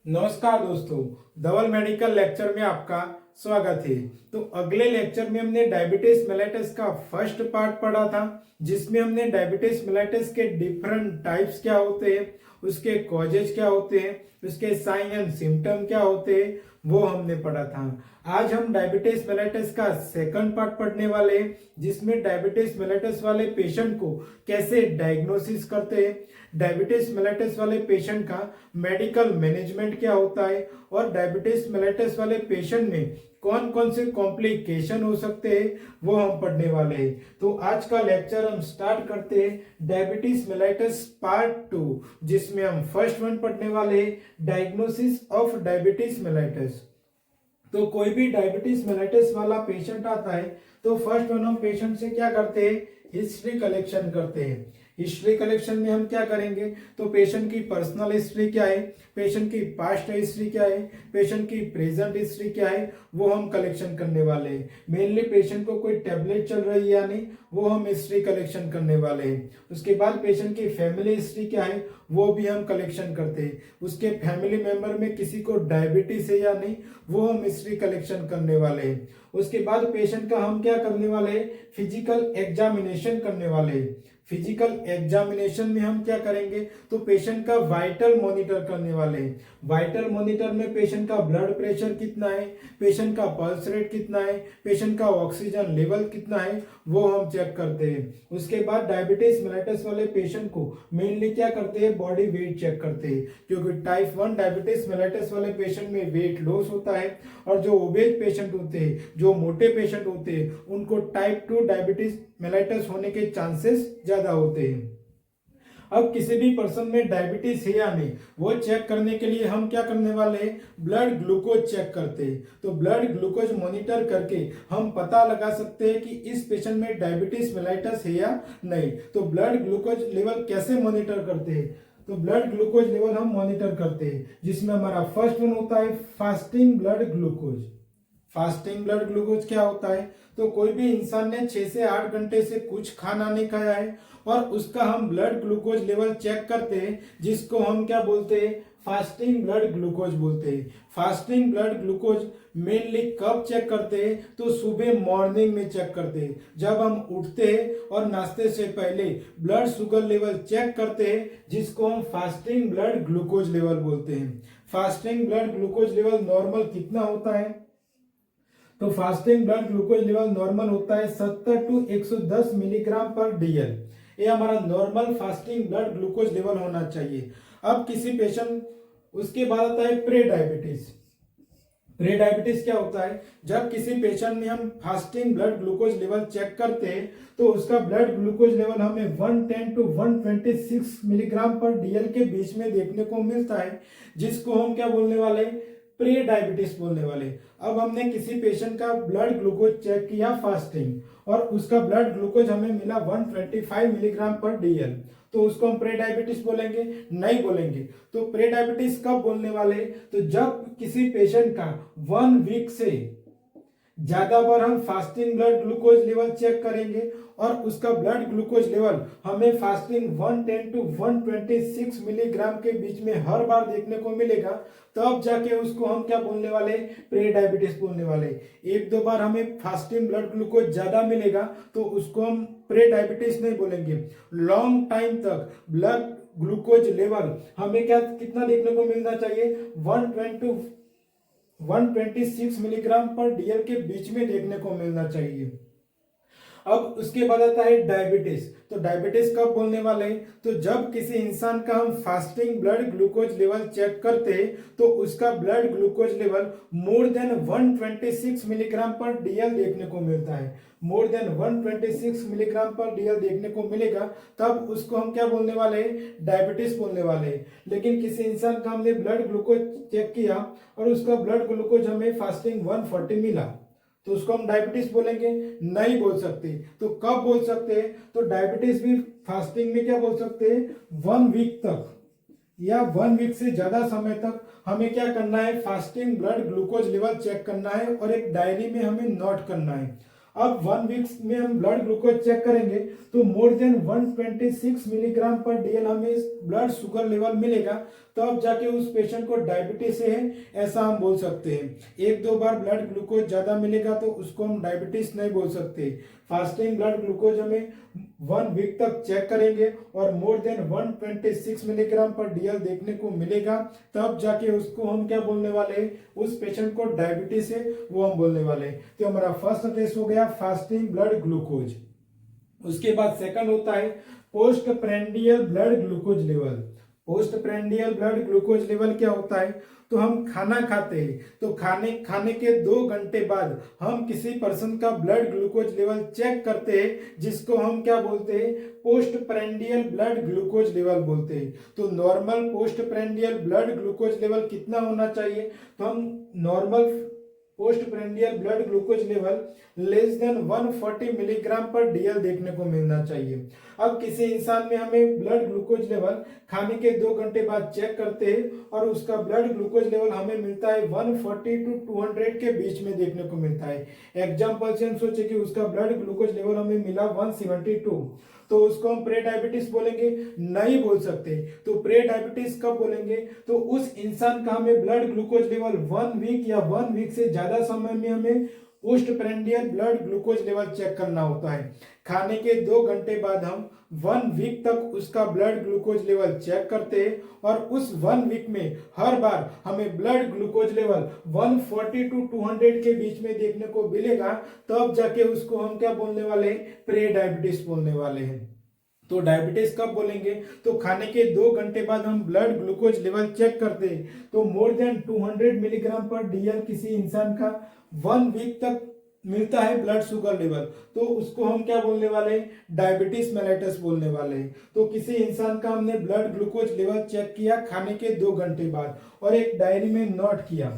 नमस्कार दोस्तों, धवल medical lecture में आपका स्वागत है। तो अगले लेक्चर में हमने डायबिटीज मेलाइटस का फर्स्ट पार्ट पढ़ा था, जिसमें हमने डायबिटीज मेलाइटस के डिफरेंट टाइप्स क्या होते हैं, उसके कॉजेज क्या होते हैं, उसके साइन एंड सिम्टम क्या होते हैं, वो हमने पढ़ा था। आज हम डायबिटीज मेलाइटस का सेकंड पार्ट पढ़ने वाले हैं, जिसमें डायबिटीज मेलाइटस वाले पेशेंट को कैसे डायग्नोसिस करते हैं, डायबिटीज मेलाइटस वाले पेशेंट का मेडिकल मैनेजमेंट क्या होता है, और डायबिटीज मेलाइटस वाले पेशेंट में कौन कौन से कॉम्प्लिकेशन हो सकते हैं, वो हम पढ़ने वाले हैं। तो आज का लेक्चर हम स्टार्ट करते हैं डायबिटीज मेलाइटस पार्ट 2, जिसमें हम फर्स्ट वन पढ़ने वाले हैं, डायग्नोसिस ऑफ डायबिटीज मेलाइटस। तो कोई भी डायबिटीज मेलाइटस वाला पेशेंट आता है तो फर्स्ट वन हम पेशेंट से क्या करते हैं, हिस्ट्री कलेक्शन करते हैं। हिस्ट्री कलेक्शन में हम क्या करेंगे, तो पेशेंट की पर्सनल हिस्ट्री क्या है, पेशेंट की पास्ट हिस्ट्री क्या है, पेशेंट की प्रेजेंट हिस्ट्री क्या है, वो हम कलेक्शन करने वाले हैं। मेनली पेशेंट को कोई टेबलेट चल रही है या नहीं, वो हम हिस्ट्री कलेक्शन करने वाले हैं। उसके बाद पेशेंट की फैमिली हिस्ट्री क्या है, वो भी हम कलेक्शन करते हैं। उसके फैमिली मेंबर में किसी को डायबिटीज है या नहीं, वो हम हिस्ट्री कलेक्शन करने वाले हैं। उसके बाद पेशेंट का हम क्या करने वाले हैं, फिजिकल एग्जामिनेशन करने वाले हैं। फिजिकल एग्जामिनेशन में हम क्या करेंगे, तो पेशेंट का वाइटल मॉनिटर करने वाले हैं। वाइटल मॉनिटर में पेशेंट का ब्लड प्रेशर कितना है, पेशेंट का पल्स रेट कितना है, पेशेंट का ऑक्सीजन लेवल कितना है, वो हम चेक करते हैं। उसके बाद डायबिटीज मेलाइटस वाले पेशेंट को मेनली क्या करते हैं, बॉडी वेट चेक करते हैं, क्योंकि टाइप 1 डायबिटीज मेलाइटस वाले पेशेंट में वेट लॉस होता है, और जो ओबेज पेशेंट होते हैं, जो मोटे पेशेंट होते हैं, उनको टाइप 2 डायबिटीज मेलाइटस होने के चांसेस ज्यादा होते हैं। अब किसी भी पर्सन में डायबिटीज है या नहीं, वो चेक करने के लिए हम क्या करने वाले हैं, ब्लड ग्लूकोज चेक करते हैं। तो ब्लड ग्लूकोज मॉनिटर करके हम पता लगा सकते हैं कि इस पेशेंट में डायबिटीज मेलाइटस है या नहीं। तो ब्लड ग्लूकोज लेवल कैसे मॉनिटर करते हैं, तो ब्लड ग्लूकोज लेवल हम मॉनिटर करते हैं, जिसमें हमारा फर्स्ट वन होता है fasting blood glucose. Fasting blood glucose क्या होता है, तो कोई भी इंसान ने 6 से 8 घंटे से कुछ खाना नहीं खाया है और उसका हम ब्लड ग्लूकोज लेवल चेक करते हैं, जिसको हम क्या बोलते हैं, फास्टिंग ब्लड ग्लूकोज बोलते हैं। फास्टिंग ब्लड ग्लूकोज मेनली कब चेक करते हैं, तो सुबह मॉर्निंग में चेक करते हैं। जब हम उठते हैं और नाश्ते से पहले ब्लड शुगर लेवल चेक करते हैं, जिसको हम फास्टिंग ब्लड ग्लूकोज लेवल बोलते हैं। Fasting blood glucose level normal कितना होता है, तो fasting blood glucose level normal होता है 70 टू 110 मिलीग्राम पर डीएल। ये हमारा normal fasting blood glucose level होना चाहिए। अब किसी पेशेंट, उसके बाद आता है प्री डायबिटीज। प्री डायबिटीज क्या होता है, जब किसी पेशेंट में हम fasting blood glucose level check करते हैं तो उसका ब्लड ग्लूकोज लेवल हमें 110 टू 126 मिलीग्राम पर डीएल के बीच में देखने को मिलता है, जिसको हम क्या बोलने वाले, प्री डायबिटीज बोलने वाले। अब हमने किसी पेशेंट का ब्लड ग्लूकोज चेक किया फास्टिंग, और उसका ब्लड ग्लूकोज हमें मिला 125 मिलीग्राम पर डीएल, तो उसको हम प्री डायबिटीज बोलेंगे, नहीं बोलेंगे। तो प्री डायबिटीज कब बोलने वाले, तो जब किसी पेशेंट का 1 वीक से ज्यादा बार हम fasting blood glucose level check करेंगे और उसका ब्लड ग्लूकोज लेवल हमें फास्टिंग 110 टू 126 मिलीग्राम के बीच में हर बार देखने को मिलेगा, तब जाके उसको हम क्या बोलने वाले, प्री डायबिटीज बोलने वाले। एक दो बार हमें फास्टिंग ब्लड ग्लूकोज ज्यादा मिलेगा तो उसको हम प्री डायबिटीज नहीं बोलेंगे। लॉन्ग टाइम तक ब्लड ग्लूकोज लेवल हमें क्या कितना देखने को मिलना चाहिए, 126 मिलीग्राम पर डीएल के बीच में देखने को मिलना चाहिए। अब उसके बाद आता है डायबिटीज। तो डायबिटीज कब बोलने वाले हैं, तो जब किसी इंसान का हम fasting blood glucose level check करते हैं तो उसका blood glucose level more than 126 milligram per DL देखने को मिलता है। More than 126 milligram per DL देखने को मिलेगा, तब उसको हम क्या बोलने वाले हैं, डायबिटीज बोलने वाले हैं। लेकिन किसी इंसान का हमने ब्लड ग्लूकोज चेक किया और उसका ब्लड ग्लूकोज हमें फास्टिंग 140 मिला, तो उसको हम डायबिटीज बोलेंगे, नहीं बोल सकते। तो कब बोल सकते हैं, तो डायबिटीज भी फास्टिंग में क्या बोल सकते हैं, 1 वीक तक या 1 वीक से ज्यादा समय तक हमें क्या करना है, fasting blood glucose level check करना है और एक डायरी में हमें नोट करना है। अब 1 वीक में हम ब्लड ग्लूकोज चेक करेंगे तो मोर देन 126 मिलीग्राम पर डीएल हमें ब्लड शुगर लेवल मिलेगा, तब जाके उस पेशेंट को डायबिटीज है ऐसा हम बोल सकते हैं। 1-2 बार ब्लड ग्लूकोज ज्यादा मिलेगा तो उसको हम डायबिटीज नहीं बोल सकते। फास्टिंग ब्लड ग्लूकोज हमें 1 वीक तक चेक करेंगे और मोर देन 126 मिलीग्राम पर डीएल देखने को मिलेगा, तब जाके उसको हम क्या बोलने वाले हैं, उस पेशेंट को डायबिटीज है वो हम बोलने वाले हैं। तो हमारा फर्स्ट टेस्ट हो गया फास्टिंग ब्लड ग्लूकोज। उसके बाद सेकंड होता है post prandial blood glucose level. Post prandial blood glucose level क्या होता है, तो हम खाना खाते हैं तो खाने के 2 घंटे बाद हम किसी पर्सन का ब्लड ग्लूकोज लेवल चेक करते हैं, जिसको हम क्या बोलते हैं, post prandial blood glucose level बोलते हैं। तो normal post prandial blood glucose level कितना होना चाहिए, तो हम normal post prandial blood glucose level less than 140 milligram per DL देखने को मिलना चाहिए। अब किसी इंसान में हमें ब्लड ग्लूकोज लेवल खाने के 2 घंटे बाद चेक करते हैं और उसका ब्लड ग्लूकोज लेवल हमें मिलता है 140 टू 200 के बीच में देखने को मिलता है। एग्जाम्पल से हम सोचे कि उसका ब्लड ग्लूकोज लेवल हमें मिला 172, तो उसको हम प्रे डायबिटीज बोलेंगे? नहीं बोल सकते। तो प्रे डायबिटीज कब बोलेंगे, तो उस इंसान का हमें ब्लड ग्लूकोज लेवल 1 वीक या 1 वीक से ज्यादा समय में हमें post prandial blood glucose level check करना होता है। खाने के 2 घंटे बाद हम 1 वीक तक उसका ब्लड ग्लूकोज लेवल चेक करते हैं और उस 1 वीक में हर बार हमें ब्लड ग्लूकोज लेवल 140 टू 200 के बीच में देखने को मिलेगा, तब जाके उसको हम क्या बोलने वाले हैं, प्रे डायबिटीज बोलने वाले हैं। तो डायबिटीज कब बोलेंगे, तो खाने के 2 घंटे बाद हम ब्लड ग्लूकोज लेवल चेक करते हैं तो more than 200 milligram per DL किसी इंसान का 1 वीक तक मिलता है ब्लड शुगर लेवल, तो उसको हम क्या बोलने वाले हैं, डायबिटीज मेलाइटस बोलने वाले हैं। तो किसी इंसान का हमने ब्लड ग्लूकोज लेवल चेक किया खाने के 2 घंटे बाद और एक डायरी में नोट किया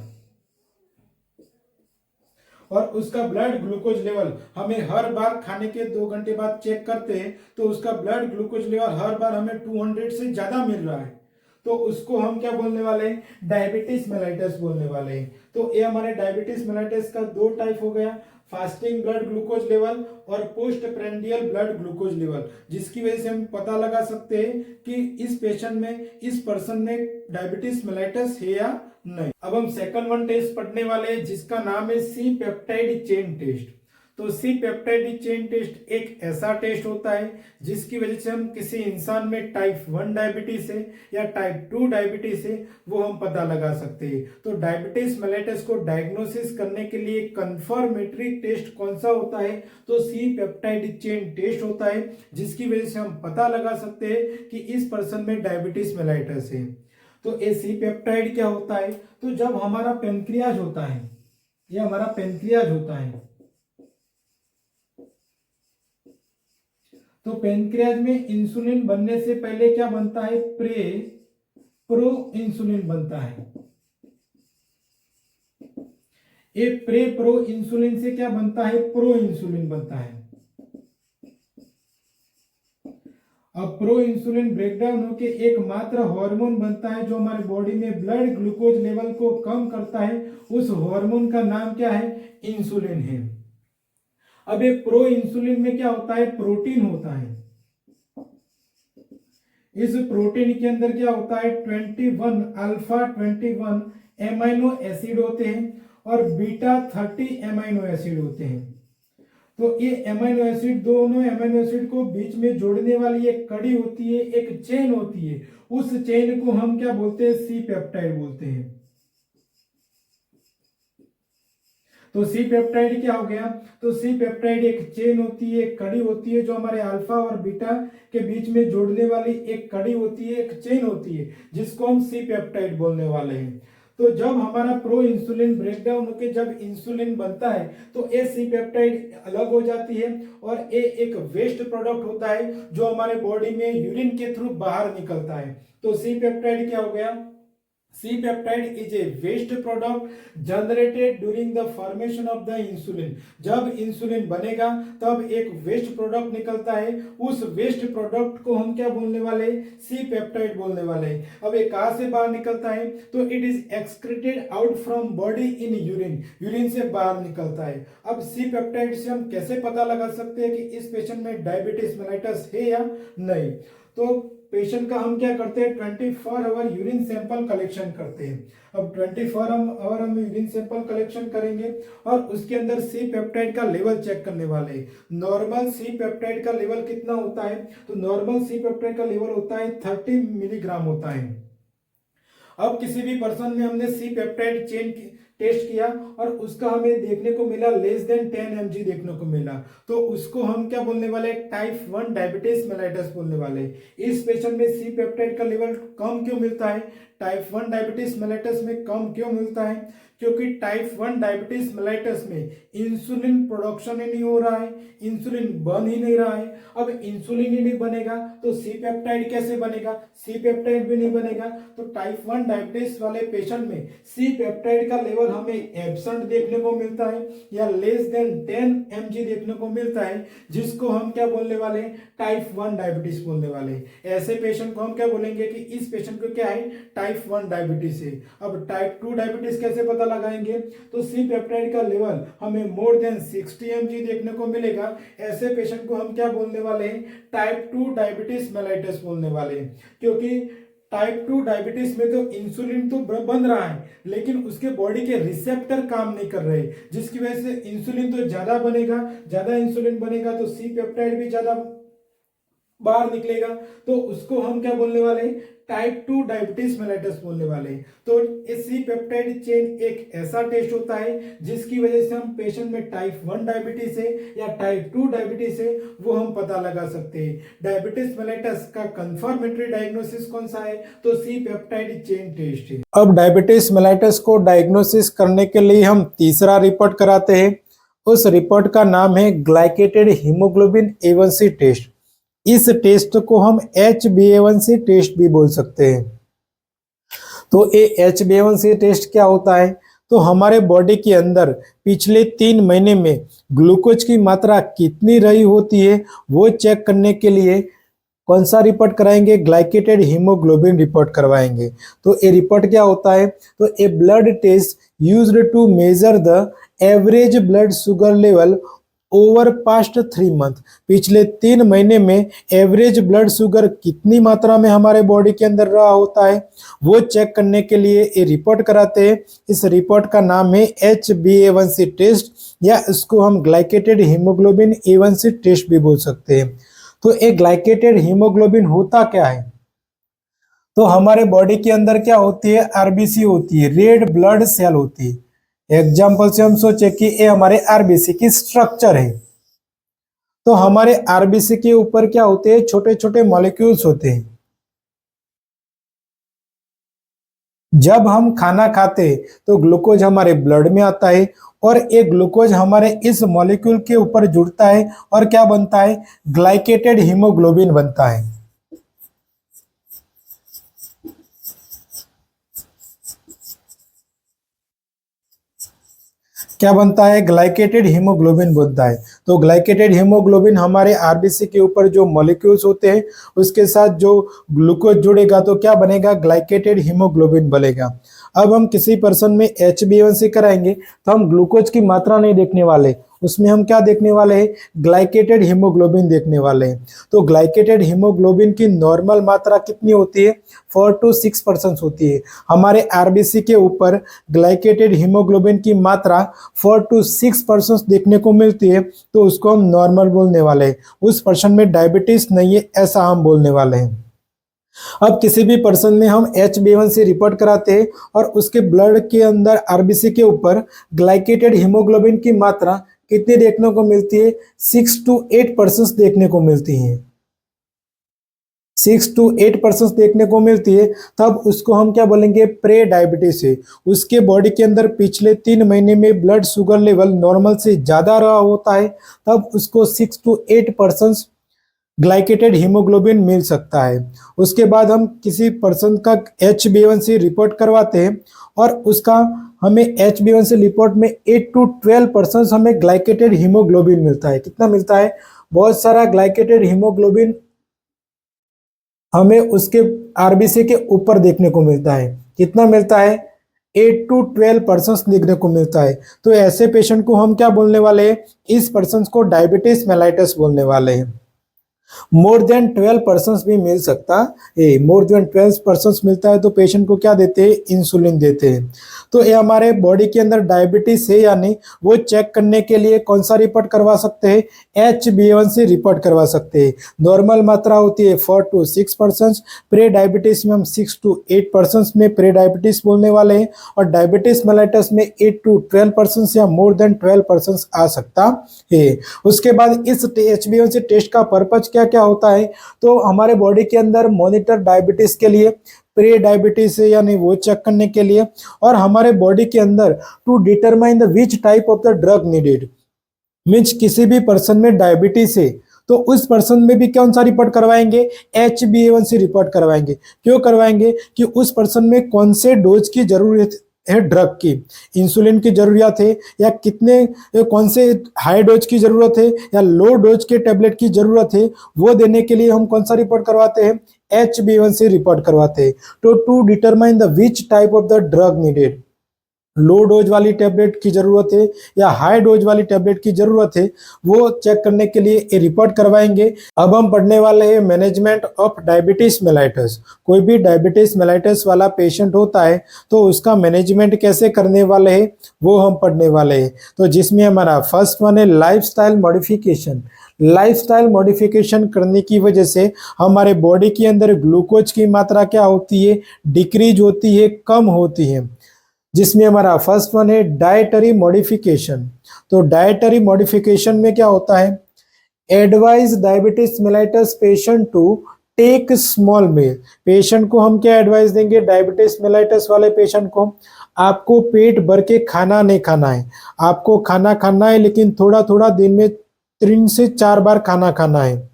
और उसका ब्लड ग्लूकोज लेवल हमें हर बार खाने के 2 घंटे बाद चेक करते हैं तो उसका ब्लड ग्लूकोज लेवल हर बार हमें 200 से ज्यादा मिल रहा है, तो उसको हम क्या बोलने वाले हैं, डायबिटीज मेलाइटस बोलने वाले हैं। तो ये हमारे डायबिटीज मेलाइटस का 2 टाइप हो गया, फास्टिंग ब्लड ग्लूकोज लेवल और post prandial blood glucose level, जिसकी वजह से हम पता लगा सकते हैं कि इस पेशेंट में, इस पर्सन में डायबिटीज मेलाइटस है या नहीं। अब हम सेकंड वन टेस्ट पढ़ने वाले हैं जिसका नाम है सी पेप्टाइड चेन टेस्ट। तो सी पेप्टाइड चेन टेस्ट एक ऐसा टेस्ट होता है जिसकी वजह से हम किसी इंसान में टाइप 1 डायबिटीज है या टाइप 2 डायबिटीज है वो हम पता लगा सकते हैं। तो डायबिटीज मेलाइटस को डायग्नोसिस करने के लिए कंफर्मेटरी टेस्ट कौन सा होता है, तो सी पेप्टाइड चेन टेस्ट होता है, जिसकी वजह से हम पता लगा सकते हैं कि इस पर्सन में डायबिटीज मेलाइटस है। तो ये सी पेप्टाइड क्या होता है, तो जब हमारा पेनक्रियाज होता है, ये हमारा पेनक्रियाज होता है, तो पेनक्रियाज में इंसुलिन बनने से पहले क्या बनता है, प्रो इंसुलिन बनता है। ये प्रो इंसुलिन से क्या बनता है, प्रो इंसुलिन बनता है। अब प्रो इंसुलिन ब्रेकडाउन होकर एकमात्र हार्मोन बनता है जो हमारे बॉडी में ब्लड ग्लूकोज लेवल को कम करता है, उस हार्मोन का नाम क्या है, इंसुलिन है। अब एक प्रो इंसुलिन में क्या होता है, प्रोटीन होता है। इस प्रोटीन के अंदर क्या होता है, 21 अल्फा 21 एमाइनो एसिड होते हैं और बीटा 30 एमाइनो एसिड होते हैं। तो ये एमाइनो एसिड, दोनों एमाइनो एसिड को बीच में जोड़ने वाली एक कड़ी होती है, एक चेन होती है, उस चेन को हम क्या बोलते हैं, सी पेप्टाइड बोलते हैं। तो सी पेप्टाइड क्या हो गया, तो सी पेप्टाइड एक चेन होती है, एक कड़ी होती है जो हमारे अल्फा और बीटा के बीच में जोड़ने वाली एक कड़ी होती है, एक चेन होती है, जिसको हम सी पेप्टाइड बोलने वाले हैं। तो जब हमारा प्रो इंसुलिन ब्रेकडाउन होकर जब इंसुलिन बनता है तो ये सी पेप्टाइड अलग हो जाती है और ये एक वेस्ट प्रोडक्ट होता है जो हमारे बॉडी में यूरिन के थ्रू बाहर निकलता है। तो सी पेप्टाइड क्या हो गया, C peptide is a waste product generated during the formation of the insulin. जब इंसुलिन बनेगा तब एक वेस्ट प्रोडक्ट निकलता है, उस वेस्ट प्रोडक्ट को हम क्या बोलने वाले, सी पेप्टाइड बोलने वाले। अब ये कहां से बाहर निकलता है, तो it is excreted out from body in urine, urine से बाहर निकलता है। अब सी पेप्टाइड से हम कैसे पता लगा सकते हैं कि इस पेशेंट में डायबिटीज मेलाइटस है या नहीं। तो पेशेंट का हम क्या करते हैं, 24 आवर यूरिन सैंपल कलेक्शन करते हैं। अब 24 आवर हम यूरिन सैंपल कलेक्शन करेंगे और उसके अंदर सी पेप्टाइड का लेवल चेक करने वाले हैं। नॉर्मल सी पेप्टाइड का लेवल कितना होता है, तो नॉर्मल सी पेप्टाइड का लेवल होता है 30 मिलीग्राम होता है। अब किसी भी पर्सन में हमने सी पेप्टाइड चेन टेस्ट किया और उसका हमें देखने को मिला लेस देन 10 mg देखने को मिला, तो उसको हम क्या बोलने वाले, टाइप 1 डायबिटीज मेलाइटस बोलने वाले। इस पेशेंट में सी पेप्टाइड का लेवल कम क्यों मिलता है, टाइप 1 डायबिटीज मेलाइटस में कम क्यों मिलता है, क्योंकि टाइप 1 डायबिटीज मेलाइटस में इंसुलिन प्रोडक्शन ही नहीं हो रहा है, इंसुलिन बन ही नहीं रहा है। अब इंसुलिन ही नहीं बनेगा तो सी पेप्टाइड कैसे बनेगा, सी पेप्टाइड भी नहीं बनेगा। तो टाइप 1 डायबिटीज वाले पेशेंट में सी पेप्टाइड का लेवल हमें एब्सेंट देखने को मिलता है या लेस देन 10 mg देखने को मिलता है, जिसको हम क्या बोलने वाले, टाइप 1 डायबिटीज बोलने वाले। ऐसे पेशेंट को हम क्या बोलेंगे कि इस पेशेंट को क्या है, टाइप 1 डायबिटीज है। अब टाइप 2 डायबिटीज कैसे पता लगाएंगे, तो सी पेप्टाइड का लेवल हमें मोर देन 60 mg देखने को मिलेगा। ऐसे पेशेंट को हम क्या बोलने वाले हैं, टाइप 2 डायबिटीज मेलाइटस बोलने वाले। क्योंकि टाइप 2 डायबिटीज में तो इंसुलिन तो बन रहा है लेकिन उसके बॉडी के रिसेप्टर काम नहीं कर रहे, जिसकी वजह से इंसुलिन तो ज्यादा बनेगा, ज्यादा इंसुलिन बनेगा तो सी पेप्टाइड भी ज्यादा बाहर निकलेगा, तो उसको हम क्या बोलने वाले, टाइप 2 डायबिटीज मेलाइटस बोलने वाले। तो सी पेप्टाइड चेन एक ऐसा टेस्ट होता है जिसकी वजह से हम पेशेंट में टाइप 1 डायबिटीज है या टाइप 2 डायबिटीज है वो हम पता लगा सकते हैं। डायबिटीज मेलाइटस का कंफर्मेटरी डायग्नोसिस कौन सा है, तो सी पेप्टाइड चेन टेस्ट है। अब डायबिटीज मेलाइटस को डायग्नोसिस करने के लिए हम तीसरा रिपोर्ट कराते हैं। उस रिपोर्ट का नाम है ग्लाइकेटेड हीमोग्लोबिन A1C टेस्ट। इस टेस्ट को हम HbA1c टेस्ट भी बोल सकते हैं। तो ये HbA1c टेस्ट क्या होता है, तो हमारे बॉडी के अंदर पिछले 3 महीने में ग्लूकोज की मात्रा कितनी रही होती है वो चेक करने के लिए कौन सा रिपोर्ट कराएंगे, ग्लाइकेटेड हीमोग्लोबिन रिपोर्ट करवाएंगे। तो ये रिपोर्ट क्या होता है, तो a blood test used to measure the average blood sugar level over past 3 month. पिछले 3 महीने में एवरेज ब्लड शुगर कितनी मात्रा में हमारे बॉडी के अंदर रहा होता है वो चेक करने के लिए ये रिपोर्ट कराते हैं। इस रिपोर्ट का नाम है HbA1c टेस्ट या इसको हम ग्लाइकेटेड हीमोग्लोबिन A1c टेस्ट भी बोल सकते हैं। तो एक ग्लाइकेटेड हीमोग्लोबिन होता क्या है, तो हमारे बॉडी के अंदर क्या होती है, आरबीसी होती है, रेड ब्लड सेल होती है। एग्जाम्पल से हम सोचे कि ये हमारे आरबीसी की स्ट्रक्चर है, तो हमारे आरबीसी के ऊपर क्या होते हैं, छोटे छोटे मॉलिक्यूल्स होते हैं। जब हम खाना खाते हैं तो ग्लूकोज हमारे ब्लड में आता है और एक ग्लूकोज हमारे इस मॉलिक्यूल के ऊपर जुड़ता है और क्या बनता है, ग्लाइकेटेड हीमोग्लोबिन बनता है। क्या बनता है, ग्लाइकेटेड हीमोग्लोबिन बनता है। तो ग्लाइकेटेड हीमोग्लोबिन हमारे आरबीसी के ऊपर जो मॉलिक्यूल्स होते हैं उसके साथ जो ग्लूकोज जुड़ेगा तो क्या बनेगा, ग्लाइकेटेड हीमोग्लोबिन बनेगा। अब हम किसी पर्सन में HbA1c कराएंगे तो हम ग्लूकोज की मात्रा नहीं देखने वाले, उसमें हम क्या देखने वाले हैं, ग्लाइकेटेड हीमोग्लोबिन देखने वाले हैं। तो ग्लाइकेटेड हीमोग्लोबिन की नॉर्मल मात्रा कितनी होती है, 4 to 6% होती है। हमारे आरबीसी के ऊपर ग्लाइकेटेड हीमोग्लोबिन की मात्रा 4 to 6% देखने को मिलती है, तो उसको हम नॉर्मल बोलने वाले हैं। उस पर्सन में डायबिटीज नहीं है ऐसा हम बोलने वाले हैं। अब किसी भी पर्सन में हम HbA1c रिपोर्ट कराते हैं और उसके ब्लड के अंदर आरबीसी के ऊपर ग्लाइकेटेड हीमोग्लोबिन की मात्रा कितनी देखने को मिलती है, 6 to 8% देखने को मिलती है। 6 to 8% देखने को मिलती है, तब उसको हम क्या बोलेंगे, प्रे डायबिटीज है। उसके बॉडी के अंदर पिछले 3 महीने में ब्लड शुगर लेवल नॉर्मल से ज्यादा रहा होता है, तब उसको 6 to 8% ग्लाइकेटेड हीमोग्लोबिन मिल सकता है। उसके बाद हम किसी पर्सन का HbA1c रिपोर्ट करवाते हैं और उसका हमें HbA1c रिपोर्ट में 8 to 12% हमें ग्लाइकेटेड हीमोग्लोबिन मिलता है। कितना मिलता है? बहुत सारा ग्लाइकेटेड हीमोग्लोबिन हमें उसके आरबीसी के ऊपर देखने को मिलता है। कितना मिलता है? 8 to 12% देखने को मिलता है। तो ऐसे पेशेंट को हम क्या बोलने वाले हैं? इस पर्सन को डायबिटीज मेलाइटस बोलने वाले हैं। मोर देन 12% भी मिल सकता है। मोर देन 12% मिलता है तो पेशेंट को क्या देते हैं? इंसुलिन देते हैं। तो ये हमारे बॉडी के अंदर डायबिटीज है या नहीं वो चेक करने के लिए कौन सा रिपोर्ट करवा सकते हैं? HbA1c रिपोर्ट करवा सकते हैं। नॉर्मल मात्रा होती है 4 to 6%। प्री डायबिटीज में हम 6 to 8% में प्री डायबिटीज बोलने वाले हैं और डायबिटीज मेलाइटस में 8 to 12% या मोर देन 12% आ सकता है। उसके बाद इस HbA1c टेस्ट का पर्पज क्या क्या होता है? तो हमारे बॉडी के अंदर मॉनिटर डायबिटीज के लिए, प्री डायबिटीज है या नहीं वो चेक करने के लिए, और हमारे बॉडी के अंदर to determine the which type of the drug needed. Means किसी भी पर्सन में डायबिटीज है तो उस पर्सन में भी कौन सा रिपोर्ट करवाएंगे? HbA1c रिपोर्ट करवाएंगे। क्यों करवाएंगे? कि उस पर्सन में कौन से डोज की जरूरत है ड्रग की, इंसुलिन की जरूरत है या कितने कौन से हाई डोज की जरूरत है या लो डोज के टेबलेट की जरूरत है, वो देने के लिए हम कौन सा रिपोर्ट करवाते हैं? HbA1c रिपोर्ट करवाते हैं। तो to determine the which type of the drug needed, low dose वाली टैबलेट की जरूरत है या हाई डोज वाली टैबलेट की जरूरत है, वो चेक करने के लिए ये रिपोर्ट करवाएंगे। अब हम पढ़ने वाले हैं मैनेजमेंट ऑफ डायबिटीज मेलाइटस। कोई भी डायबिटीज मेलाइटस वाला पेशेंट होता है तो उसका मैनेजमेंट कैसे करने वाले हैं वो हम पढ़ने वाले हैं। तो जिसमें हमारा फर्स्ट वन है लाइफस्टाइल मॉडिफिकेशन। लाइफस्टाइल मॉडिफिकेशन करने की वजह से हमारे बॉडी के अंदर ग्लूकोज की मात्रा क्या होती है? डिक्रीज होती है, कम होती है। जिसमें हमारा फर्स्ट वन है डाइटरी मॉडिफिकेशन। तो डाइटरी मॉडिफिकेशन में क्या होता है? Advise diabetes mellitus patient to take small meal. Patient को हम क्या एडवाइस देंगे? डायबिटीज मेलाइटस वाले पेशेंट को आपको पेट भर के खाना नहीं खाना है, आपको खाना खाना है लेकिन थोड़ा थोड़ा दिन में 3 से 4 बार खाना खाना है।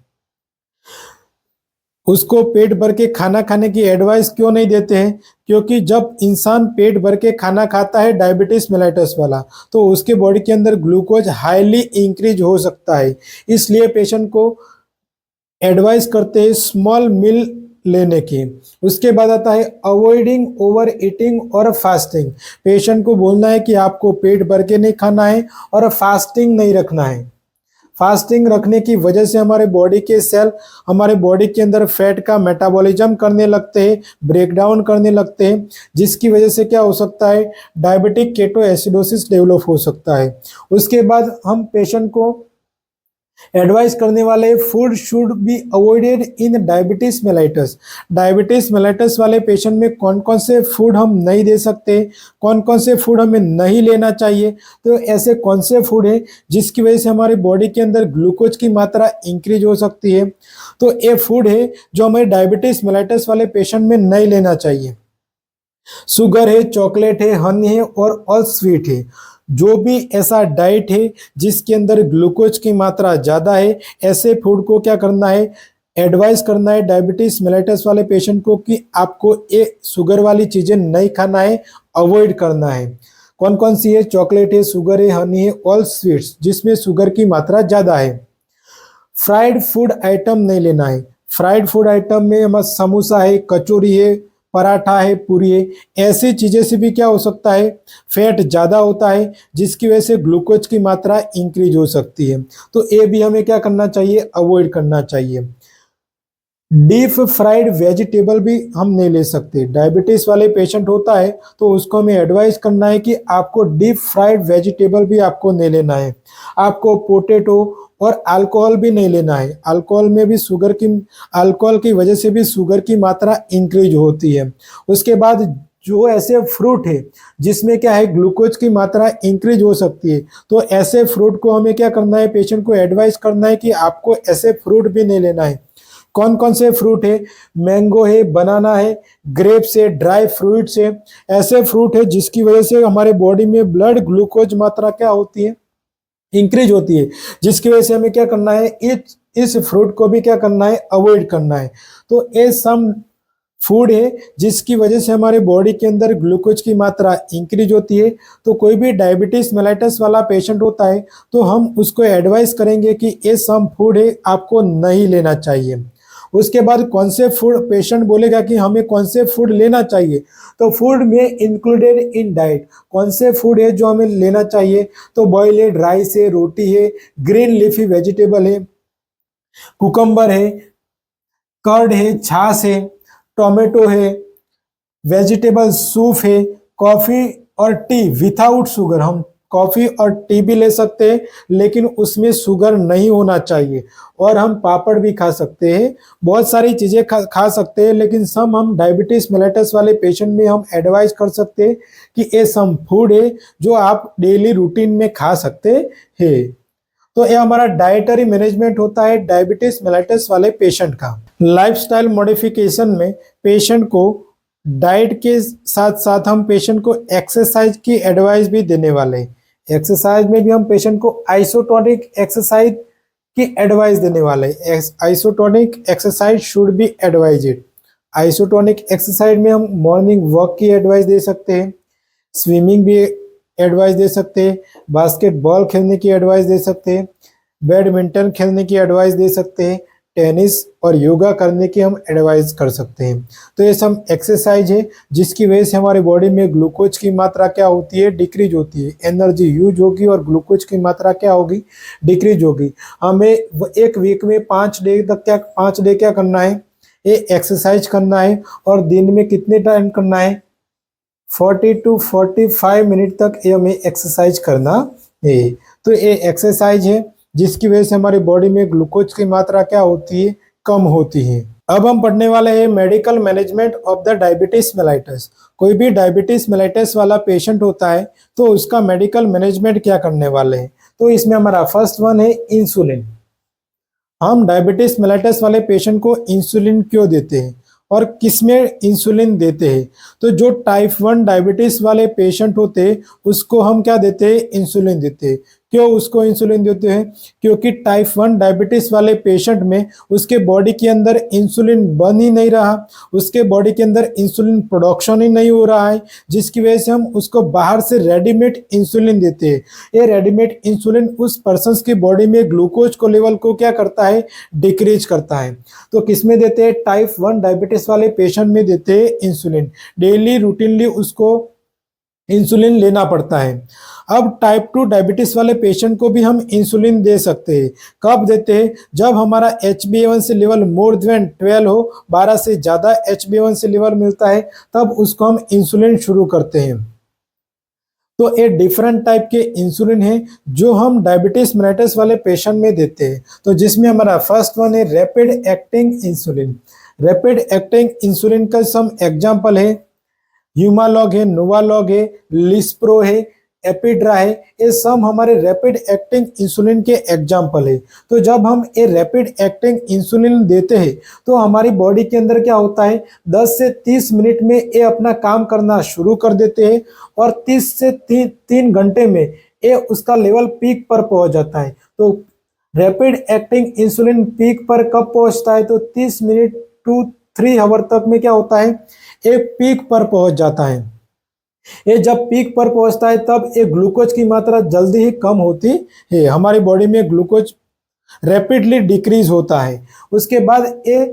उसको पेट भर के खाना खाने की एडवाइस क्यों नहीं देते हैं? क्योंकि जब इंसान पेट भर के खाना खाता है डायबिटीज मेलाइटस वाला तो उसके बॉडी के अंदर ग्लूकोज हाईली इंक्रीज हो सकता है। इसलिए पेशेंट को एडवाइस करते हैं स्मॉल मील लेने की। उसके बाद आता है अवॉइडिंग ओवर ईटिंग और फास्टिंग। पेशेंट को बोलना है कि आपको पेट भर के नहीं खाना है और फास्टिंग नहीं रखना है। फास्टिंग रखने की वजह से हमारे बॉडी के सेल हमारे बॉडी के अंदर फैट का मेटाबॉलिज्म करने लगते हैं, ब्रेक डाउन करने लगते हैं, जिसकी वजह से क्या हो सकता है? डायबिटिक केटो एसिडोसिस डेवलप हो सकता है। उसके बाद हम पेशेंट को एडवाइस करने वाले food should be avoided in diabetes mellitus. Diabetes mellitus वाले पेशेंट में कौन कौन से फूड हम नहीं दे सकते, कौन कौन से फूड हमें नहीं लेना चाहिए। तो ऐसे कौन से फूड है जिसकी वजह से हमारी बॉडी के अंदर ग्लूकोज की मात्रा इंक्रीज हो सकती है? तो ये फूड है जो हमें डायबिटीज मेलाइटस वाले पेशेंट में नहीं लेना चाहिए। शुगर है, चॉकलेट है, हनी है और ऑल स्वीट है। जो भी ऐसा डाइट है जिसके अंदर ग्लूकोज की मात्रा ज़्यादा है, ऐसे फूड को क्या करना है? एडवाइस करना है डायबिटीज मेलाइटस वाले पेशेंट को कि आपको ये शुगर वाली चीज़ें नहीं खाना है, अवॉइड करना है। कौन कौन सी है? चॉकलेट है, शुगर है, हनी है, ऑल स्वीट्स जिसमें शुगर की मात्रा ज़्यादा है। फ्राइड फूड आइटम नहीं लेना है। फ्राइड फूड आइटम में हमारा समोसा है, कचौरी है, पराठा है, पूरी है, ऐसी चीज़ें से भी क्या हो सकता है? फैट ज़्यादा होता है जिसकी वजह से ग्लूकोज की मात्रा इंक्रीज हो सकती है। तो ये भी हमें क्या करना चाहिए? अवॉइड करना चाहिए। डीप फ्राइड वेजिटेबल भी हम नहीं ले सकते। डायबिटीज वाले पेशेंट होता है तो उसको हमें एडवाइस करना है कि आपको डीप फ्राइड वेजिटेबल भी आपको नहीं लेना है। आपको पोटैटो और अल्कोहल भी नहीं लेना है। अल्कोहल में भी अल्कोहल की वजह से भी शुगर की मात्रा इंक्रीज होती है। उसके बाद जो ऐसे फ्रूट है जिसमें क्या है? ग्लूकोज की मात्रा इंक्रीज हो सकती है, तो ऐसे फ्रूट को हमें क्या करना है? पेशेंट को एडवाइस करना है कि आपको ऐसे फ्रूट भी नहीं लेना है। कौन कौन से फ्रूट है? मैंगो है, बनाना है, ग्रेप्स है, ड्राई फ्रूट्स है। ऐसे फ्रूट है जिसकी वजह से हमारे बॉडी में ब्लड ग्लूकोज मात्रा क्या होती है? इंक्रीज होती है, जिसकी वजह से हमें क्या करना है? इस इस फ्रूट को भी क्या करना है, अवॉइड करना है। तो ये सम फूड है जिसकी वजह से हमारे बॉडी के अंदर ग्लूकोज की मात्रा इंक्रीज होती है। तो कोई भी डायबिटीज मेलाइटस वाला पेशेंट होता है तो हम उसको एडवाइस करेंगे कि ये सम फूड है, आपको नहीं लेना चाहिए। उसके बाद कौन से फूड, पेशेंट बोलेगा कि हमें कौन से फूड लेना चाहिए, तो फूड में इंक्लूडेड इन डाइट कौन से फूड है जो हमें लेना चाहिए, तो बॉइल्ड राइस है, रोटी है, ग्रीन लीफी वेजिटेबल है, कुकम्बर है, कर्ड है, छाछ है, टोमेटो है, वेजिटेबल सूप है, कॉफी और टी विदाउट शुगर। हम कॉफी और टी भी ले सकते हैं लेकिन उसमें शुगर नहीं होना चाहिए। और हम पापड़ भी खा सकते हैं, बहुत सारी चीज़ें खा सकते हैं, लेकिन सम हम डायबिटीज मेलाइटस वाले पेशेंट में हम एडवाइस कर सकते हैं कि ये सम फूड है जो आप डेली रूटीन में खा सकते हैं। तो ये हमारा डाइटरी मैनेजमेंट होता है डायबिटीज मेलाइटस वाले पेशेंट का। लाइफस्टाइल मॉडिफिकेशन में पेशेंट को डाइट के साथ साथ हम पेशेंट को एक्सरसाइज की एडवाइस भी देने वाले हैं। एक्सरसाइज में भी हम पेशेंट को आइसोटोनिक एक्सरसाइज की एडवाइस देने वाले हैं। Isotonic exercise should be advised. Isotonic exercise में हम मॉर्निंग वॉक की एडवाइस दे सकते हैं, स्विमिंग भी एडवाइस दे सकते हैं, बास्केटबॉल खेलने की एडवाइस दे सकते हैं, बैडमिंटन खेलने की एडवाइस दे सकते हैं, टेनिस और योगा करने की हम एडवाइस कर सकते हैं। तो ये सब एक्सरसाइज है जिसकी वजह से हमारे बॉडी में ग्लूकोज की मात्रा क्या होती है, डिक्रीज होती है। एनर्जी यूज होगी और ग्लूकोज की मात्रा क्या होगी, डिक्रीज होगी। हमें एक वीक में 5 डे क्या करना है, ये एक्सरसाइज करना है। और दिन में कितने टाइम करना है, 40 to 45 मिनट तक ये हमें एक्सरसाइज करना है। तो ये एक्सरसाइज है जिसकी वजह से हमारी बॉडी में ग्लूकोज की मात्रा क्या होती है, कम होती है। अब हम पढ़ने वाले हैं medical management of the diabetes mellitus. कोई भी डायबिटीज मेलाइटस वाला पेशेंट होता है तो उसका मेडिकल मैनेजमेंट क्या करने वाले हैं। तो इसमें हमारा फर्स्ट वन है इंसुलिन। हम डायबिटीज मेलाइटस वाले पेशेंट को इंसुलिन क्यों देते हैं और किसमें इंसुलिन देते हैं। तो जो टाइप 1 डायबिटीज वाले पेशेंट होते हैं उसको हम क्या देते हैं, इंसुलिन देते हैं। क्यों उसको इंसुलिन देते हैं, क्योंकि टाइप 1 डायबिटीज वाले पेशेंट में उसके बॉडी के अंदर इंसुलिन बन ही नहीं रहा, उसके बॉडी के अंदर इंसुलिन प्रोडक्शन ही नहीं हो रहा है, जिसकी वजह से हम उसको बाहर से रेडीमेड इंसुलिन देते हैं। ये रेडीमेड इंसुलिन उस पर्सन की बॉडी में ग्लूकोज को लेवल को क्या करता है, डिक्रीज करता है। तो किसमें देते हैं, टाइप 1 डायबिटीज वाले पेशेंट में देते हैं इंसुलिन। डेली रूटीनली उसको इंसुलिन लेना पड़ता है। अब टाइप 2 डायबिटीज वाले पेशेंट को भी हम इंसुलिन दे सकते हैं। कब देते हैं, जब हमारा HbA1c लेवल मोर देन 12 हो, 12 से ज़्यादा HbA1c लेवल मिलता है तब उसको हम इंसुलिन शुरू करते हैं। तो ये डिफरेंट टाइप के इंसुलिन है जो हम डायबिटीज मेलाइटस वाले पेशेंट में देते हैं। तो जिसमें हमारा फर्स्ट वन है rapid acting insulin. Rapid acting insulin का सम एग्जाम्पल है ह्यूमालॉग है, नोवालॉग है, लिस्प्रो है, एपिड्रा है। ये सब हमारे रैपिड एक्टिंग इंसुलिन के एग्जाम्पल है। तो जब हम ये रैपिड एक्टिंग इंसुलिन देते हैं तो हमारी बॉडी के अंदर क्या होता है, 10 से 30 मिनट में ये अपना काम करना शुरू कर देते हैं और 30 से 3 घंटे में ये उसका लेवल पीक पर पहुंच जाता है। तो रैपिड एक्टिंग इंसुलिन पीक पर कब पहुंचता है, तो 30 मिनट टू 3 आवर तक में क्या होता है, एक पीक पर पहुंच जाता है। ये जब पीक पर पहुंचता है तब ये ग्लूकोज की मात्रा जल्दी ही कम होती है, हमारी बॉडी में ग्लूकोज रैपिडली डिक्रीज होता है। उसके बाद ये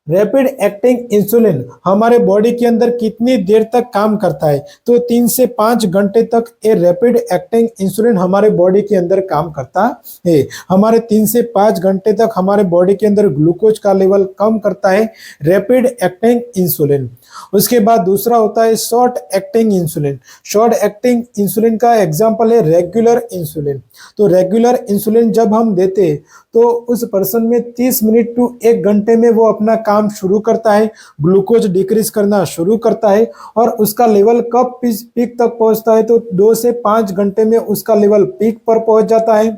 रैपिड एक्टिंग इंसुलिन हमारे बॉडी के अंदर कितनी देर तक काम करता है, तो 3 से 5 घंटे तक ये रैपिड एक्टिंग इंसुलिन हमारे बॉडी के अंदर काम करता है। हमारे 3 से 5 घंटे तक हमारे बॉडी के अंदर ग्लूकोज का लेवल कम करता है रैपिड एक्टिंग इंसुलिन। उसके बाद दूसरा होता है short acting insulin. Short acting insulin का एग्जाम्पल है रेगुलर इंसुलिन। तो रेगुलर इंसुलिन जब हम देते हैं तो उस पर्सन में 30 मिनट टू 1 घंटे में वो अपना काम शुरू करता है, ग्लूकोज डिक्रीज करना शुरू करता है और उसका लेवल कब पीक तक पहुंचता है, तो 2 से 5 घंटे में उसका लेवल पीक पर पहुंच जाता है।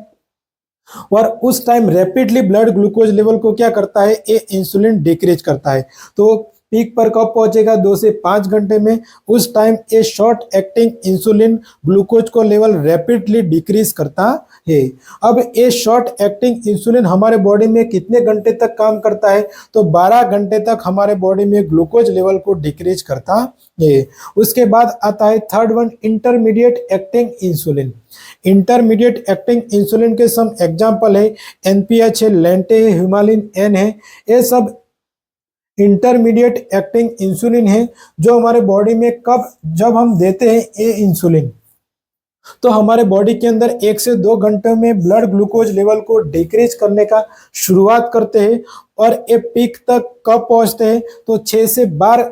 और उस time rapidly blood glucose level को क्या करता है, ये इंसुलिन डिक्रीज करता है। तो पीक पर कब पहुंचेगा, 2 से 5 घंटे में। उस टाइम ये शॉर्ट एक्टिंग इंसुलिन ग्लूकोज को लेवल रैपिडली डिक्रीज करता है। अब ये शॉर्ट एक्टिंग इंसुलिन हमारे बॉडी में कितने घंटे तक काम करता है, तो 12 घंटे तक हमारे बॉडी में ग्लूकोज लेवल को डिक्रीज करता है। उसके बाद आता है third one, intermediate acting insulin. Intermediate acting insulin के सम एग्जांपल है एनपीएच है, लेंटे है, हिमालिन एन है। ये सब इंटरमीडिएट एक्टिंग इंसुलिन है जो हमारे बॉडी में कब जब हम देते हैं ये इंसुलिन, तो हमारे बॉडी के अंदर 1 से 2 घंटे में ब्लड ग्लूकोज लेवल को डिक्रीज करने का शुरुआत करते हैं। और ये पीक तक कब पहुंचते हैं, तो 6 से 12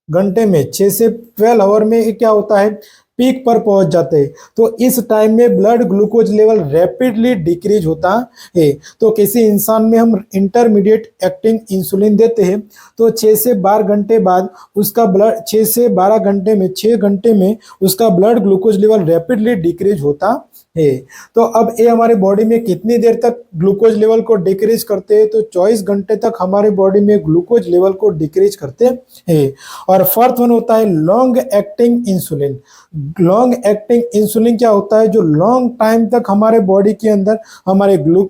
घंटे में, 6 से 12 आवर में ये क्या होता है, पीक पर पहुंच जाते हैं। तो इस टाइम में blood glucose level rapidly decrease होता है। तो किसी इंसान में हम इंटरमीडिएट एक्टिंग इंसुलिन देते हैं तो 6 से 12 घंटे बाद उसका ब्लड 6 से 12 घंटे में 6 घंटे में उसका blood glucose level rapidly decrease होता है। तो अब ये हमारे बॉडी में कितनी देर तक ग्लूकोज लेवल को डिक्रीज करते हैं, तो 24 घंटे तक हमारे बॉडी में ग्लूकोज लेवल को डिक्रीज करते हैं। और फोर्थ वन होता है long acting insulin. Long acting insulin क्या होता है, जो लॉन्ग टाइम तक हमारे बॉडी के अंदर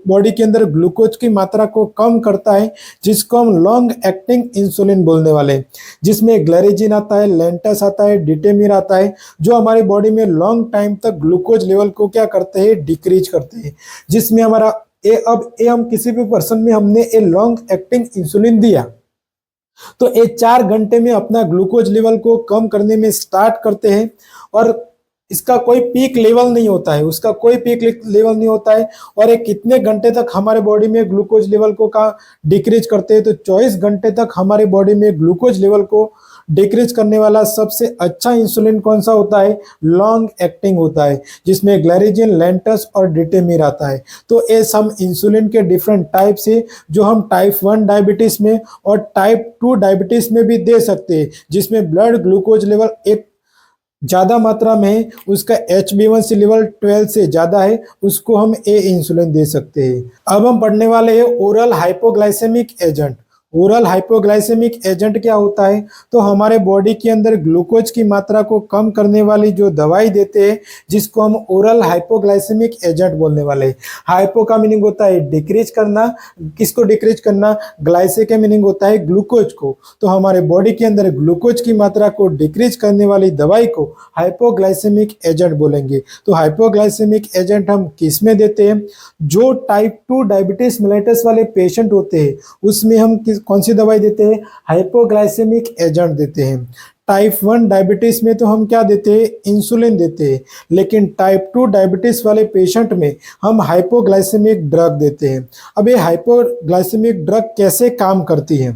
बॉडी के अंदर ग्लूकोज की मात्रा को कम करता है, जिसको हम लॉन्ग एक्टिंग इंसुलिन बोलने वाले हैं। जिसमें ग्लैरिजिन आता है, लेंटस आता है, डिटेमिर आता है, जो हमारी बॉडी में लॉन्ग टाइम तक ग्लूकोज लेवल को क्या करते हैं, डिक्रीज करते हैं। जिसमें हमारा हम किसी भी पर्सन में हमने ए लॉन्ग एक्टिंग इंसुलिन दिया तो ये 4 घंटे में अपना ग्लूकोज लेवल को कम करने में स्टार्ट करते हैं। और इसका कोई पीक लेवल नहीं होता है, उसका कोई पीक लेवल नहीं होता है। और ये कितने घंटे तक हमारे बॉडी में ग्लूकोज लेवल को का डिक्रीज करते हैं, तो 24 घंटे तक हमारे बॉडी में ग्लूकोज लेवल को डिक्रीज करने वाला सबसे अच्छा इंसुलिन कौन सा होता है, लॉन्ग एक्टिंग होता है, जिसमें ग्लैरिजिन, लेंटस और डिटेमिर आता है। तो ये सम इंसुलिन के डिफरेंट टाइप्स है जो हम टाइप 1 डायबिटीज में और टाइप 2 डायबिटीज में भी दे सकते हैं, जिसमें ब्लड ग्लूकोज लेवल एक ज्यादा मात्रा में है, उसका HbA1c लेवल 12 से ज्यादा है, उसको हम ए इंसुलिन दे सकते हैं। अब हम पढ़ने वाले हैं oral hypoglycaemic agent. Oral hypoglycaemic agent क्या होता है, तो हमारे बॉडी के अंदर ग्लूकोज की मात्रा को कम करने वाली जो दवाई देते हैं, जिसको हम ओरल हाइपोग्लाइसेमिक एजेंट बोलने वाले हैं। हाइपो का मीनिंग होता है डिक्रीज करना, किसको डिक्रीज करना, ग्लाइसे का मीनिंग होता है ग्लूकोज को। तो हमारे बॉडी के अंदर ग्लूकोज की मात्रा को डिक्रीज करने वाली दवाई को हाइपोग्लाइसेमिक एजेंट बोलेंगे। तो हाइपोग्लाइसेमिक एजेंट हम किस में देते हैं, जो टाइप 2 डायबिटीज मेलिटस वाले पेशेंट होते हैं उसमें हम कौन सी दवाई देते हैं, हाइपोग्लाइसेमिक एजेंट देते हैं। टाइप 1 डायबिटीज में तो हम क्या देते हैं, इंसुलिन देते हैं, लेकिन टाइप 2 डायबिटीज वाले पेशेंट में हम हाइपोग्लाइसेमिक ड्रग देते हैं। अब ये हाइपोग्लाइसेमिक ड्रग कैसे काम करती है,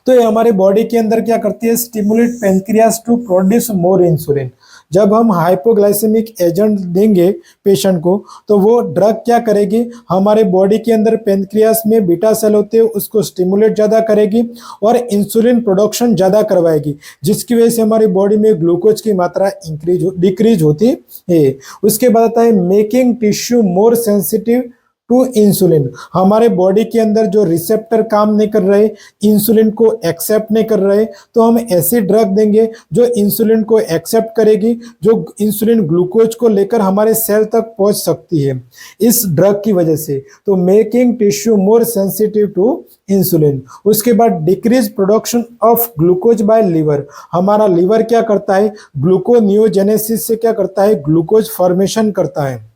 तो ये हमारे बॉडी के अंदर क्या करती है, stimulate pancreas to produce more insulin. जब हम हाइपोग्लाइसेमिक एजेंट देंगे पेशेंट को, तो वो ड्रग क्या करेगी, हमारे बॉडी के अंदर पेनक्रियास में बीटा सेल होते हैं उसको स्टिमुलेट ज़्यादा करेगी और इंसुलिन प्रोडक्शन ज़्यादा करवाएगी, जिसकी वजह से हमारी बॉडी में ग्लूकोज की मात्रा डिक्रीज होती है। उसके बाद आता है making tissue more sensitive to insulin. हमारे बॉडी के अंदर जो रिसेप्टर काम नहीं कर रहे, इंसुलिन को एक्सेप्ट नहीं कर रहे, तो हम ऐसी ड्रग देंगे जो इंसुलिन को एक्सेप्ट करेगी, जो इंसुलिन ग्लूकोज को लेकर हमारे सेल तक पहुंच सकती है इस ड्रग की वजह से। तो making tissue more sensitive to insulin. उसके बाद decrease production of glucose by liver. हमारा लीवर क्या करता है, ग्लूकोनियोजेनेसिस से क्या करता है, ग्लूकोज फॉर्मेशन करता है।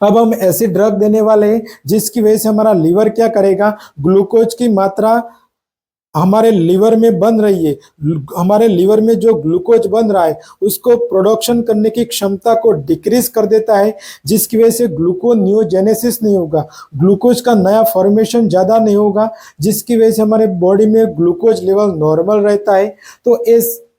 अब हम ऐसी ड्रग देने वाले हैं जिसकी वजह से हमारा लीवर क्या करेगा, ग्लूकोज की मात्रा हमारे लीवर में बन रही है, हमारे लीवर में जो ग्लूकोज बन रहा है उसको प्रोडक्शन करने की क्षमता को डिक्रीज कर देता है, जिसकी वजह से ग्लूकोनियोजेनेसिस नहीं होगा, ग्लूकोज का नया फॉर्मेशन ज़्यादा नहीं होगा, जिसकी वजह से हमारे बॉडी में ग्लूकोज लेवल नॉर्मल रहता है। तो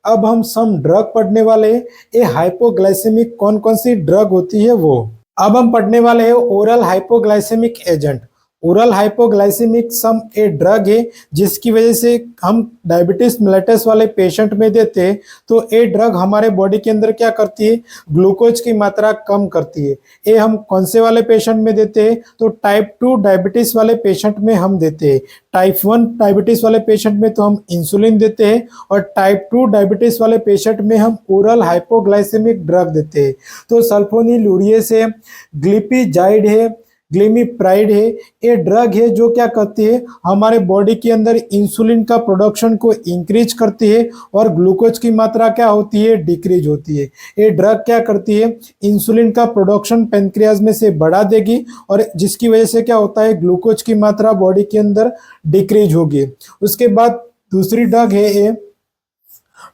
अब हम सम ड्रग पढ़ने वाले हैं, ये हाइपोग्लाइसेमिक कौन कौन सी ड्रग होती है वो। अब हम पढ़ने वाले हैं oral hypoglycaemic agent. Oral hypoglycaemic some a drug है जिसकी वजह से हम डायबिटीज मेलिटस वाले पेशेंट में देते हैं। तो ये ड्रग हमारे बॉडी के अंदर क्या करती है, ग्लूकोज की मात्रा कम करती है। ये हम कौन से वाले पेशेंट में देते हैं, तो टाइप 2 डायबिटीज वाले पेशेंट में हम देते हैं। टाइप 1 डायबिटीज वाले पेशेंट में तो हम इंसुलिन देते हैं और टाइप 2 डायबिटीज वाले पेशेंट में हम ओरल हाइपोग्लाइसेमिक ड्रग देते हैं। तो सल्फोनीलुरेस है, ग्लिपिजाइड है, ग्लिमिप्राइड है, ये ड्रग है जो क्या करती है, हमारे बॉडी के अंदर इंसुलिन का प्रोडक्शन को इंक्रीज करती है और ग्लूकोज की मात्रा क्या होती है, डिक्रीज होती है। ये ड्रग क्या करती है, इंसुलिन का प्रोडक्शन पैंक्रियाज में से बढ़ा देगी और जिसकी वजह से क्या होता है, ग्लूकोज की मात्रा बॉडी के अंदर डिक्रीज होगी। उसके बाद दूसरी ड्रग है ये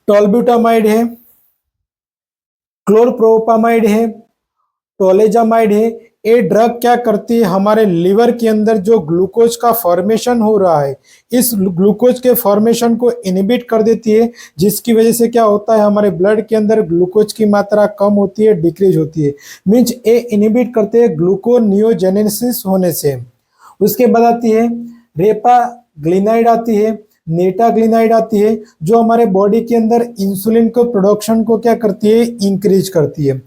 टोलब्यूटामाइड है, क्लोरप्रोपामाइड है, टोलेजामाइड है। ये ड्रग क्या करती है, हमारे लिवर के अंदर जो ग्लूकोज का फॉर्मेशन हो रहा है, इस ग्लूकोज के फॉर्मेशन को इनहिबिट कर देती है, जिसकी वजह से क्या होता है, हमारे ब्लड के अंदर ग्लूकोज की मात्रा कम होती है, डिक्रीज होती है। मीन्स ये इनहिबिट करते हैं ग्लूकोनियोजेनेसिस होने से। उसके बाद आती है रेपाग्लिनाइड आती है, नेटाग्लिनाइड आती है, जो हमारे बॉडी के अंदर इंसुलिन को प्रोडक्शन को क्या करती है, इंक्रीज करती है।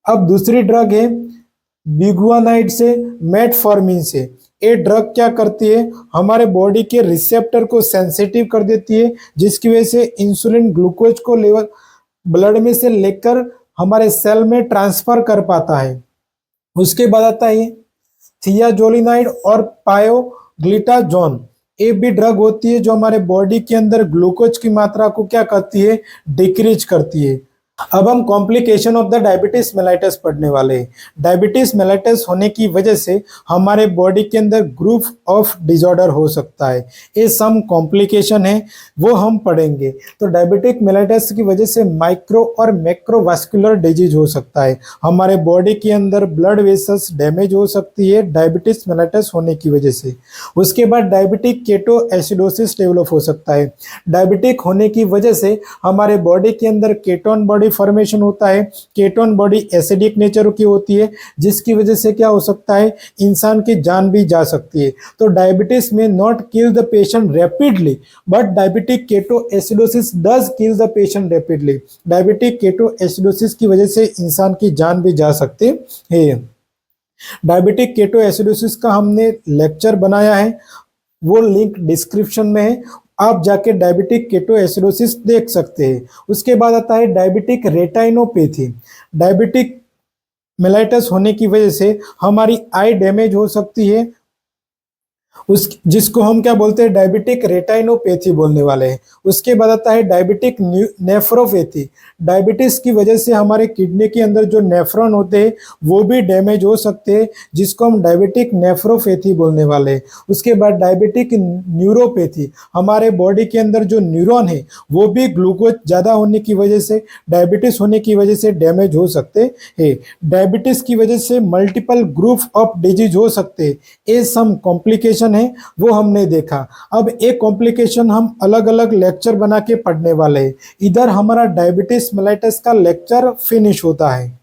अब दूसरी ड्रग है बिगुआनाइड से, मेटफॉर्मिन से। ये ड्रग क्या करती है, हमारे बॉडी के रिसेप्टर को सेंसिटिव कर देती है, जिसकी वजह से इंसुलिन ग्लूकोज को लेवल ब्लड में से लेकर हमारे सेल में ट्रांसफर कर पाता है। उसके बाद आता है थियाजोलिनाइड और पायोग्लिटाजोन। ये भी ड्रग होती है जो हमारे बॉडी के अंदर ग्लूकोज की मात्रा को क्या करती है, डिक्रीज करती है। अब हम complication of the diabetes mellitus पढ़ने वाले हैं। डायबिटीज मेलाइटस होने की वजह से हमारे बॉडी के अंदर ग्रुप ऑफ डिसऑर्डर हो सकता है। ये सम कॉम्प्लिकेशन है, वो हम पढ़ेंगे। तो डायबिटिक मेलाइटस की वजह से माइक्रो और मैक्रोवास्कुलर डिजीज हो सकता है। हमारे बॉडी के अंदर ब्लड वेसल्स डैमेज हो सकती है डायबिटीज मेलाइटस होने की वजह से। उसके बाद डायबिटिक केटो एसिडोसिस डेवलप हो सकता है। डायबिटिक होने की वजह से हमारे बॉडी के अंदर केटोन बॉडी फॉर्मेशन होता है। केटोन बॉडी एसिडिक नेचर की होती है, जिसकी वजह से क्या हो सकता है, इंसान की जान भी जा सकती है। तो डायबिटीज में not kill the patient rapidly, but diabetic ketoacidosis does kill the patient rapidly. Diabetic ketoacidosis की वजह से इंसान की जान भी जा सकती है। डायबिटिक केटो एसिडोसिस का हमने लेक्चर बनाया है, वो लिंक डिस्क्रिप्शन में है, आप जाके डायबिटिक केटो एसिडोसिस देख सकते हैं। उसके बाद आता है डायबिटिक रेटाइनोपैथी। डायबिटिक मेलाइटस होने की वजह से हमारी आई डैमेज हो सकती है, उस जिसको हम क्या बोलते हैं, डायबिटिक रेटाइनोपैथी बोलने वाले हैं। उसके बाद आता है डायबिटिक नेफ्रोपैथी। डायबिटीज की वजह से हमारे किडनी के अंदर जो नेफ्रॉन होते हैं वो भी डैमेज हो सकते हैं, जिसको हम डायबिटिक नेफ्रोपैथी बोलने वाले हैं। उसके बाद डायबिटिक न्यूरोपैथी, हमारे बॉडी के अंदर जो न्यूरॉन है वो भी ग्लूकोज ज़्यादा होने की वजह से, डायबिटीज होने की वजह से डैमेज हो सकते हैं। डायबिटीज की वजह से मल्टीपल ग्रुप ऑफ डिजीज हो सकते हैं। ये सम कॉम्प्लिकेशन है, वो हमने देखा। अब एक कॉम्प्लिकेशन हम अलग अलग लेक्चर बना के पढ़ने वाले हैं। इधर हमारा डायबिटीज मेलाइटस का लेक्चर फिनिश होता है।